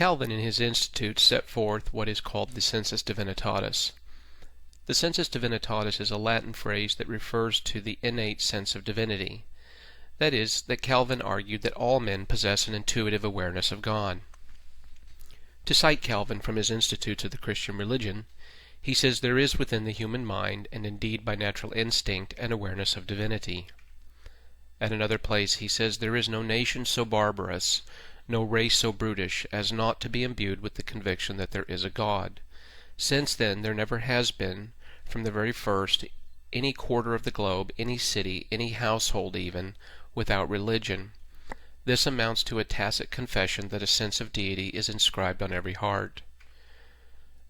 Calvin in his Institutes set forth what is called the Sensus Divinitatis. The Sensus Divinitatis is a Latin phrase that refers to the innate sense of divinity. That is, that Calvin argued that all men possess an intuitive awareness of God. To cite Calvin from his Institutes of the Christian Religion, he says there is within the human mind, and indeed by natural instinct, an awareness of divinity. At another place he says there is no nation so barbarous, no race so brutish, as not to be imbued with the conviction that there is a God. Since then there never has been, from the very first, any quarter of the globe, any city, any household even, without religion. This amounts to a tacit confession that a sense of deity is inscribed on every heart.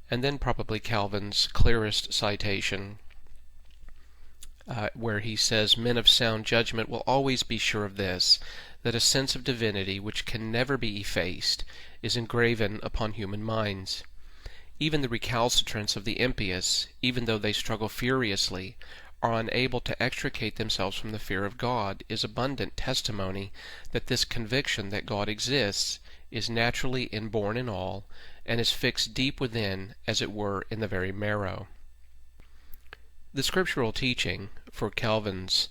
And then probably Calvin's clearest citation, where he says, men of sound judgment will always be sure of this, that a sense of divinity which can never be effaced is engraven upon human minds. Even the recalcitrants of the impious, even though they struggle furiously, are unable to extricate themselves from the fear of God, is abundant testimony that this conviction that God exists is naturally inborn in all, and is fixed deep within, as it were, in the very marrow. The scriptural teaching for Calvin's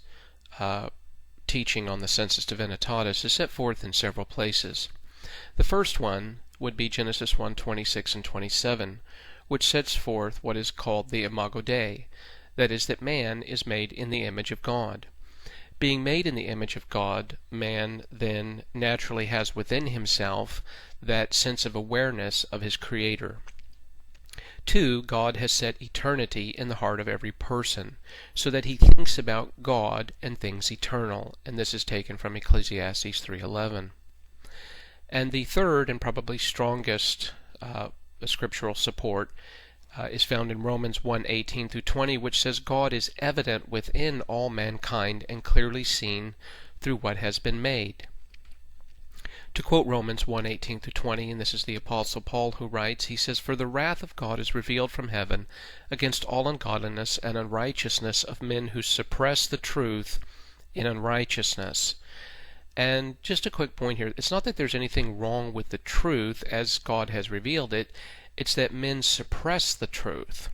teaching on the Sensus Divinitatis is set forth in several places. The first one would be Genesis 1:26 and 27, which sets forth what is called the Imago Dei, that is, that man is made in the image of God. Being made in the image of God, man then naturally has within himself that sense of awareness of his Creator. 2. God has set eternity in the heart of every person, so that he thinks about God and things eternal, and this is taken from Ecclesiastes 3:11. And the third and probably strongest scriptural support is found in Romans 1:18 through 20, which says God is evident within all mankind and clearly seen through what has been made. To quote Romans 1:18 through 20, and this is the Apostle Paul who writes, he says, "For the wrath of God is revealed from heaven against all ungodliness and unrighteousness of men who suppress the truth in unrighteousness." And just a quick point here, it's not that there's anything wrong with the truth as God has revealed it, it's that men suppress the truth.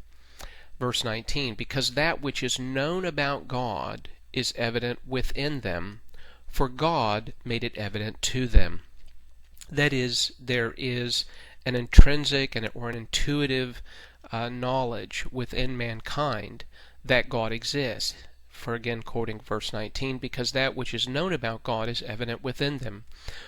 Verse 19, because that which is known about God is evident within them, for God made it evident to them. That is, there is an intrinsic or an intuitive knowledge within mankind that God exists. For again, quoting verse 19, because that which is known about God is evident within them,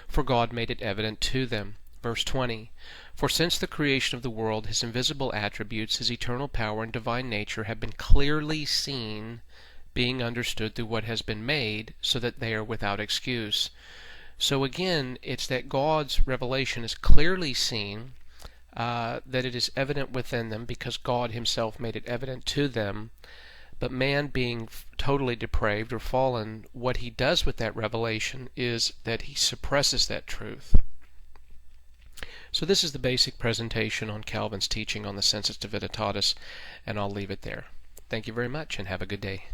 for God made it evident to them. Verse 20, for since the creation of the world, his invisible attributes, his eternal power and divine nature have been clearly seen, being understood through what has been made, so that they are without excuse. So again, it's that God's revelation is clearly seen, that it is evident within them because God himself made it evident to them. But man, being totally depraved or fallen, what he does with that revelation is that he suppresses that truth. So this is the basic presentation on Calvin's teaching on the Sensus Divinitatis, and I'll leave it there. Thank you very much, and have a good day.